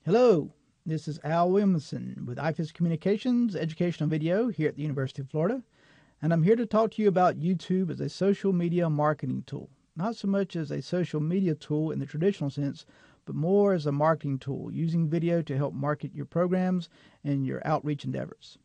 Hello, this is Al Williamson with IFIS Communications Educational Video here at the University of Florida, and I'm here to talk to you about YouTube as a social media marketing tool. Not so much as a social media tool in the traditional sense, but more as a marketing tool, using video to help market your programs and your outreach endeavors.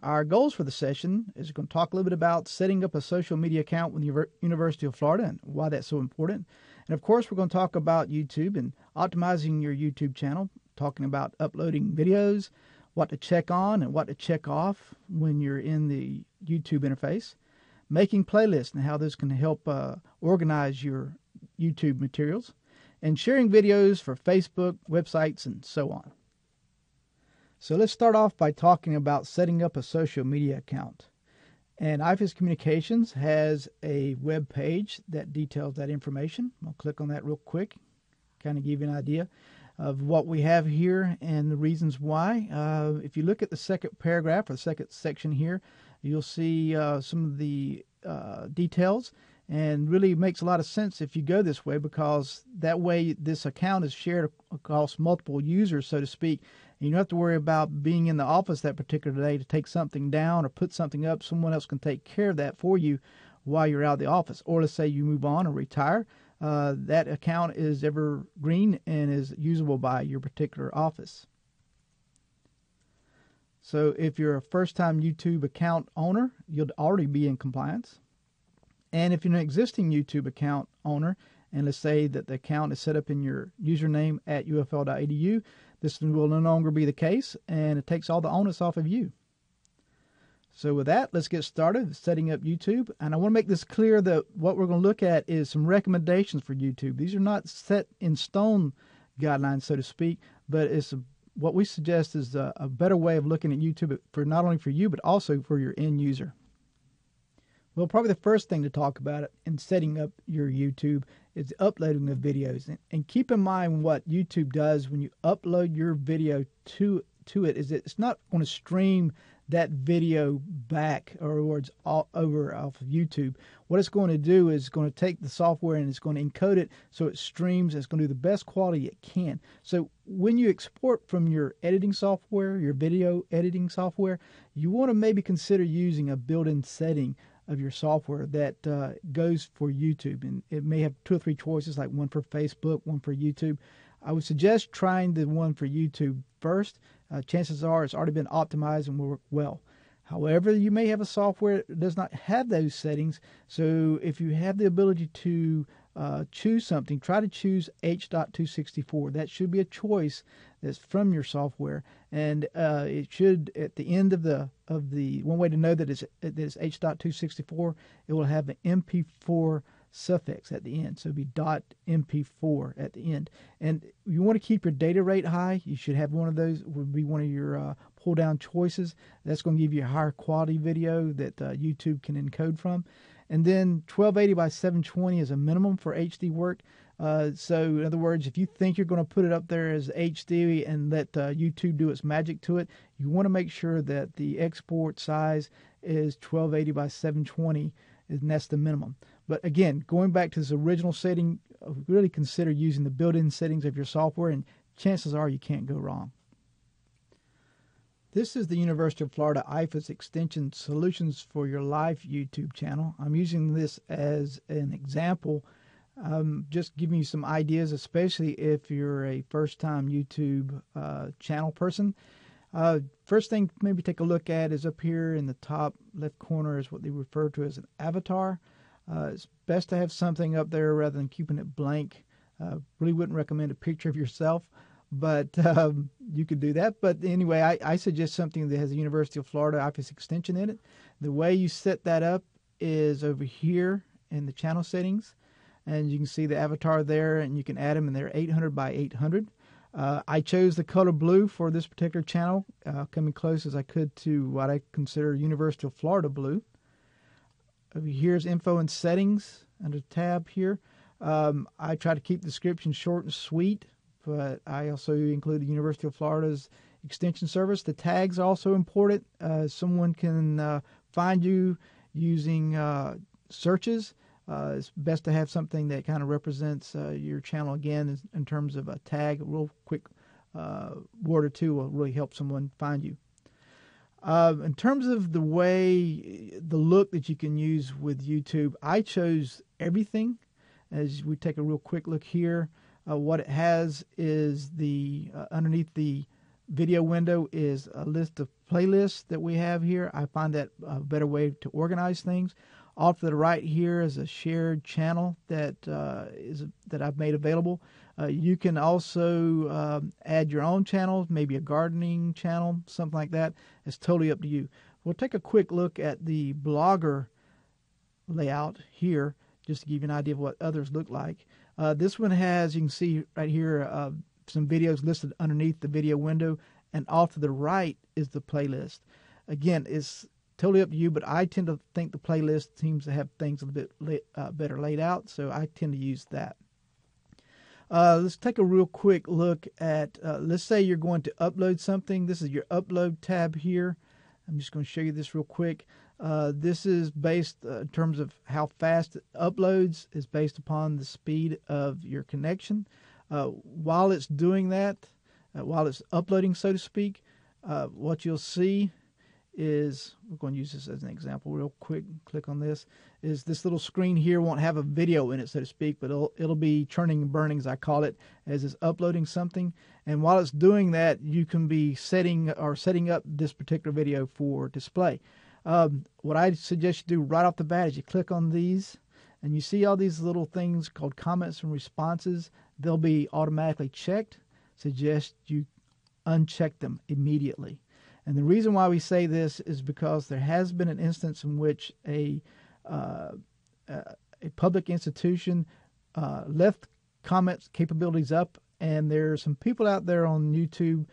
Our goals for the session is we're going to talk a little bit about setting up a social media account with the University of Florida and why that's so important. And of course, we're going to talk about YouTube and optimizing your YouTube channel, talking about uploading videos, what to check on and what to check off when you're in the YouTube interface, making playlists and how this can help organize your YouTube materials, and sharing videos for Facebook, websites, and so on. So let's start off by talking about setting up a social media account. And IFIS Communications has a web page that details that information. I'll click on that real quick, kind of give you an idea of what we have here and the reasons why. If you look at the second paragraph or the second section here, you'll see some of the details, and really makes a lot of sense if you go this way, because that way this account is shared across multiple users, so to speak. And you don't have to worry about being in the office that particular day to take something down or put something up. Someone else can take care of that for you while you're out of the office. Or let's say you move on or retire. That account is evergreen and is usable by your particular office. So if you're a first-time YouTube account owner, you'll already be in compliance. And if you're an existing YouTube account owner, and let's say that the account is set up in your username at ufl.edu, this will no longer be the case, and it takes all the onus off of you. So with that, let's get started setting up YouTube. And I want to make this clear that what we're going to look at is some recommendations for YouTube. These are not set in stone guidelines, so to speak, but what we suggest is a better way of looking at YouTube for not only for you, but also for your end user. Well, probably the first thing to talk about in setting up your YouTube is uploading the videos. And keep in mind what YouTube does when you upload your video to it is it's not going to stream that video back or words all over off of YouTube. What it's going to do is going to take the software and it's going to encode it so it streams. It's going to do the best quality it can. So when you export from your editing software, your video editing software, you want to maybe consider using a built-in setting of your software that goes for YouTube. And it may have 2 or 3 choices, like one for Facebook, one for YouTube. I would suggest trying the one for YouTube first. Chances are it's already been optimized and will work well. However, you may have a software that does not have those settings. So if you have the ability to choose something, try to choose H.264. That should be a choice that's from your software, and it should, at the end of the one way to know that it's H.264, it will have an MP4 suffix at the end, so it'll be .mp4 at the end. And you want to keep your data rate high. You should have one of those, would be one of your pull down choices. That's going to give you a higher quality video that YouTube can encode from. And then 1280 by 720 is a minimum for HD work. So in other words, if you think you're going to put it up there as HD and let YouTube do its magic to it, you want to make sure that the export size is 1280 by 720, and that's the minimum. But again, going back to this original setting, really consider using the built-in settings of your software, and chances are you can't go wrong. This is the University of Florida IFIS Extension Solutions for your live YouTube channel. I'm using this as an example, just giving you some ideas, especially if you're a first-time YouTube channel person. First thing maybe take a look at is up here in the top left corner is what they refer to as an avatar. It's best to have something up there rather than keeping it blank. Really wouldn't recommend a picture of yourself, but you could do that. But anyway, I suggest something that has a University of Florida IFIS extension in it. The way you set that up is over here in the channel settings, and you can see the avatar there, and you can add them, and they're 800 by 800. I chose the color blue for this particular channel, coming close as I could to what I consider University of Florida blue. Over here's info and settings under tab here. I try to keep the description short and sweet, but I also include the University of Florida's extension service. The tags are also important. Someone can find you using searches. It's best to have something that kind of represents your channel again in terms of a tag, a real quick word or two will really help someone find you. In terms of the look that you can use with YouTube, I chose everything. As we take a real quick look here, what it has is underneath the video window is a list of playlists that we have here. I find that a better way to organize things. Off to the right here is a shared channel that I've made available. You can also add your own channels, maybe a gardening channel, something like that. It's totally up to you. We'll take a quick look at the blogger layout here, just to give you an idea of what others look like. This one has, you can see right here, some videos listed underneath the video window, and off to the right is the playlist. Again, it's totally up to you, but I tend to think the playlist seems to have things a little bit better laid out, so I tend to use that. Let's take a real quick look at, let's say you're going to upload something. This is your upload tab here. I'm just going to show you this real quick. This is based in terms of how fast it uploads is based upon the speed of your connection. While it's doing that, while it's uploading, so to speak, what you'll see is, we're going to use this as an example real quick. Click on this. Is this little screen here won't have a video in it, so to speak, but it'll be churning and burning, as I call it, as it's uploading something. And while it's doing that, you can be setting up this particular video for display. What I suggest you do right off the bat is you click on these, and you see all these little things called comments and responses. They'll be automatically checked. Suggest you uncheck them immediately. And the reason why we say this is because there has been an instance in which a public institution left comments capabilities up, and there are some people out there on YouTube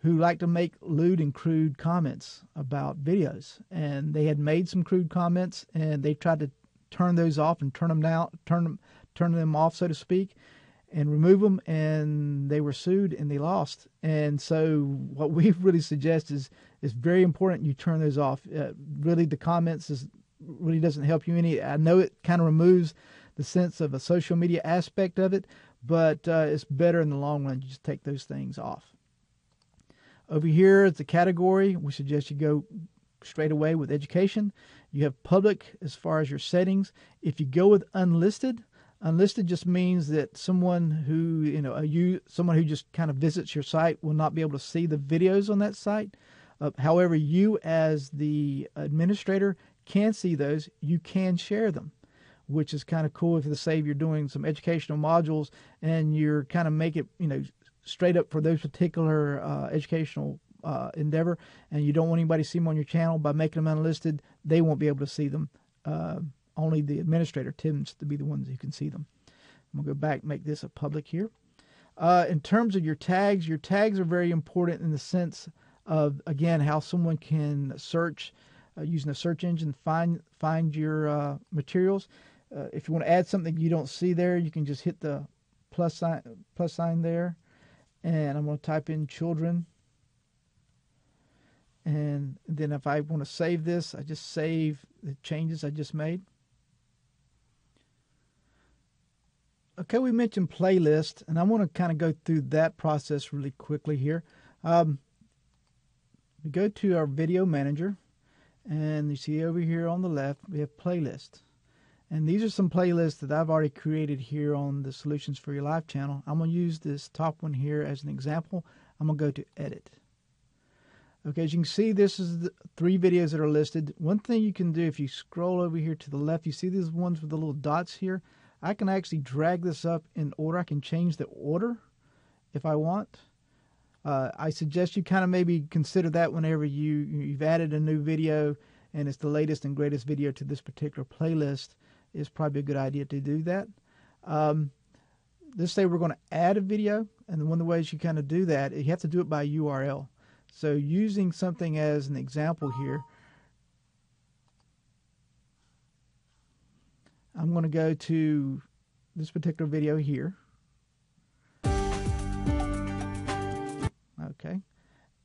who like to make lewd and crude comments about videos. And they had made some crude comments, and they tried to turn those off and turn them off, so to speak, and remove them, and they were sued and they lost. And so what we really suggest is very important you turn those off. Really, the comments really doesn't help you any. I know it kind of removes the sense of a social media aspect of it, but it's better in the long run. You just take those things off. Over here is the category. We suggest you go straight away with education. You have public as far as your settings. If you go with unlisted just means that someone who someone who just kind of visits your site will not be able to see the videos on that site. However, you as the administrator can see those. You can share them, which is kind of cool. If say you're doing some educational modules and you're kind of make it straight up for those particular educational endeavor, and you don't want anybody to see them on your channel, by making them unlisted, they won't be able to see them. Only the administrator tends to be the ones who can see them. I'm going to go back and make this a public here. In terms of your tags are very important in the sense of, again, how someone can search using a search engine, find your materials. If you want to add something you don't see there, you can just hit the plus sign there. And I'm going to type in children. And then if I want to save this, I just save the changes I just made. Okay, we mentioned playlist, and I want to kind of go through that process really quickly here. We go to our video manager, and you see over here on the left, we have playlist. And these are some playlists that I've already created here on the Solutions for Your Life channel. I'm going to use this top one here as an example. I'm going to go to edit. Okay, as you can see, this is the 3 videos that are listed. One thing you can do, if you scroll over here to the left, you see these ones with the little dots here. I can actually drag this up in order. I can change the order if I want. I suggest you kind of maybe consider that whenever you've added a new video and it's the latest and greatest video to this particular playlist. It's probably a good idea to do that. Let's say we're going to add a video, and one of the ways you kind of do that, you have to do it by URL. So using something as an example here, I'm going to go to this particular video here. Okay.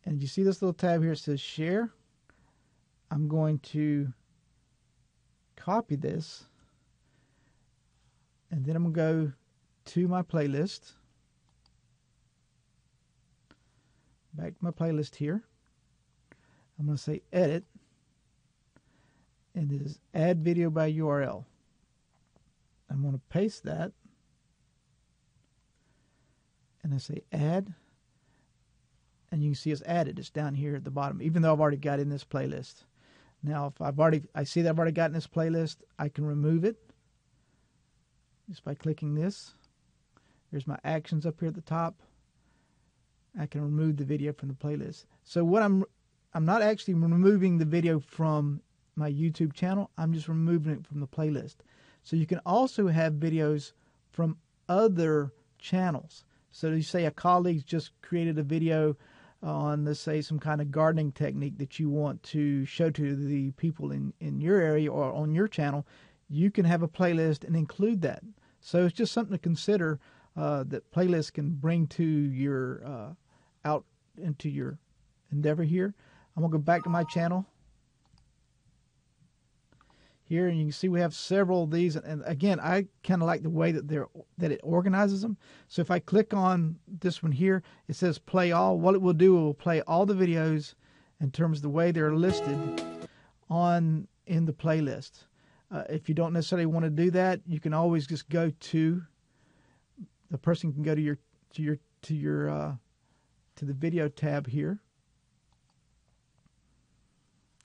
And you see this little tab here, it says share. I'm going to copy this, and then I'm going to go to my playlist. back to my playlist here. I'm going to say edit, and this is add video by URL. I'm going to paste that, and I say add, and you can see it's added. It's down here at the bottom, even though I've already got it in this playlist. Now, if I see that I've already got in this playlist, I can remove it just by clicking this. There's my actions up here at the top. I can remove the video from the playlist. So what I'm not actually removing the video from my YouTube channel. I'm just removing it from the playlist. So you can also have videos from other channels. So you say a colleague's just created a video on, let's say, some kind of gardening technique that you want to show to the people in your area or on your channel. You can have a playlist and include that. So it's just something to consider that playlists can bring to your out into your endeavor here. I'm going to go back to my channel here, and you can see we have several of these. And again, I kind of like the way that it organizes them. So if I click on this one here, it says play all. What it will do, it will play all the videos in terms of the way they're listed in the playlist. If you don't necessarily want to do that, you can always just go to the person can go to the video tab here.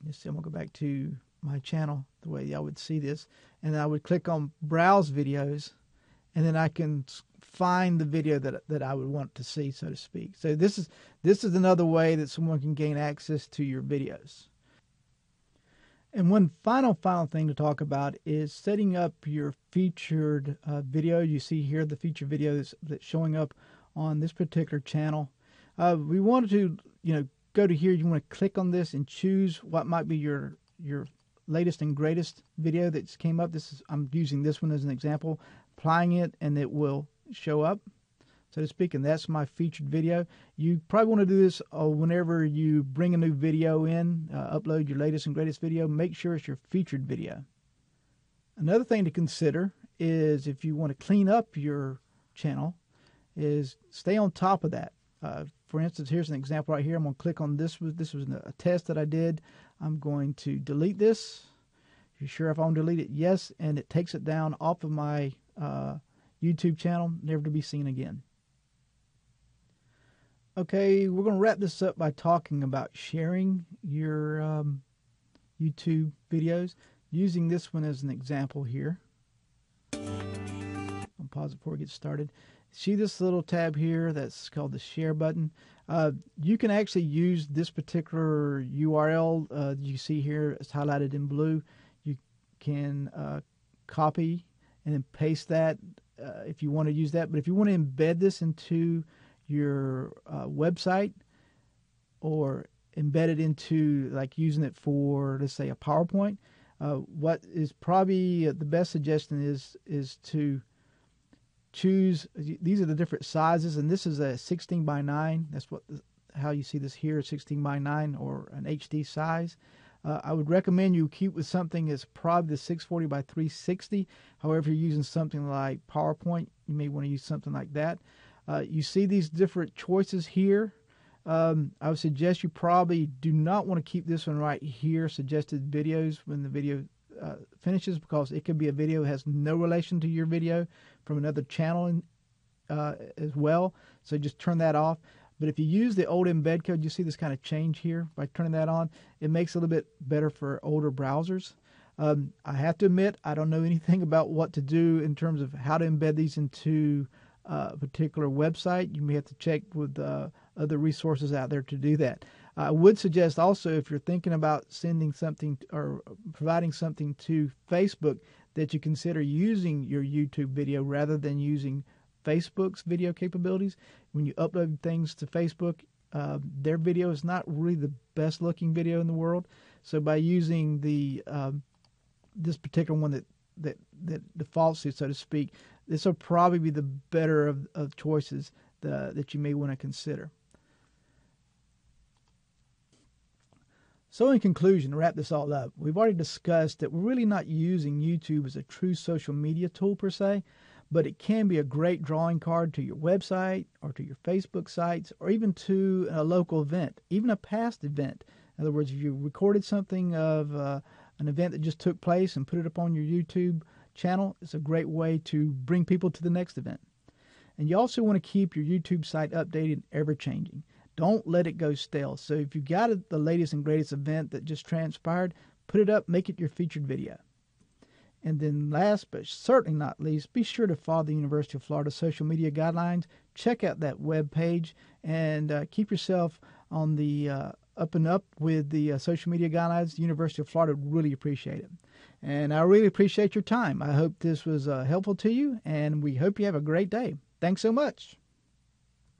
You see, I'm gonna go back to my channel the way I would see this, and I would click on browse videos, and then I can find the video that I would want to see, so to speak. So this is another way that someone can gain access to your videos. And one final thing to talk about is setting up your featured video. You see here the featured video that's showing up on this particular channel. We wanted to, go to here. You want to click on this and choose what might be your latest and greatest video that's came up. I'm using this one as an example, applying it, and it will show up, so to speak, and that's my featured video. You probably want to do this whenever you bring a new video in, upload your latest and greatest video. Make sure it's your featured video. Another thing to consider is if you want to clean up your channel, is stay on top of that. For instance, here's an example right here. I'm going to click on this. This was a test that I did. I'm going to delete this. You sure if I want to delete it? Yes, and it takes it down off of my YouTube channel, never to be seen again. Okay, we're going to wrap this up by talking about sharing your YouTube videos, using this one as an example here. I'll pause it before we get started. See this little tab here that's called the share button? You can actually use this particular URL you see here. It's highlighted in blue. You can copy and then paste that if you want to use that. But if you want to embed this into your website, or embed it into, like, using it for, let's say, a PowerPoint, what is probably the best suggestion is to choose. These are the different sizes, and this is a 16 by 9. That's how you see this here, 16 by 9 or an HD size. I would recommend you keep with something that's probably the 640 by 360. However, if you're using something like PowerPoint, you may want to use something like that. You see these different choices here. I would suggest you probably do not want to keep this one right here, suggested videos, when the video finishes, because it could be a video that has no relation to your video from another channel as well. So just turn that off. But if you use the old embed code, you see this kind of change here. By turning that on, it makes it a little bit better for older browsers. I have to admit, I don't know anything about what to do in terms of how to embed these into a particular website. You may have to check with other resources out there to do that. I would suggest also, if you're thinking about sending something or providing something to Facebook, that you consider using your YouTube video rather than using Facebook's video capabilities. When you upload things to Facebook, their video is not really the best looking video in the world. So by using the this particular one that defaults to, so to speak, this will probably be the better of choices that you may want to consider. So in conclusion, to wrap this all up, we've already discussed that we're really not using YouTube as a true social media tool per se, but it can be a great drawing card to your website or to your Facebook sites or even to a local event, even a past event. In other words, if you recorded something of an event that just took place and put it up on your YouTube channel, it's a great way to bring people to the next event. And you also want to keep your YouTube site updated and ever-changing. Don't let it go stale. So if you've got the latest and greatest event that just transpired, put it up, make it your featured video. And then last but certainly not least, be sure to follow the University of Florida social media guidelines. Check out that web page and keep yourself on the up and up with the social media guidelines. The University of Florida would really appreciate it. And I really appreciate your time. I hope this was helpful to you, and we hope you have a great day. Thanks so much.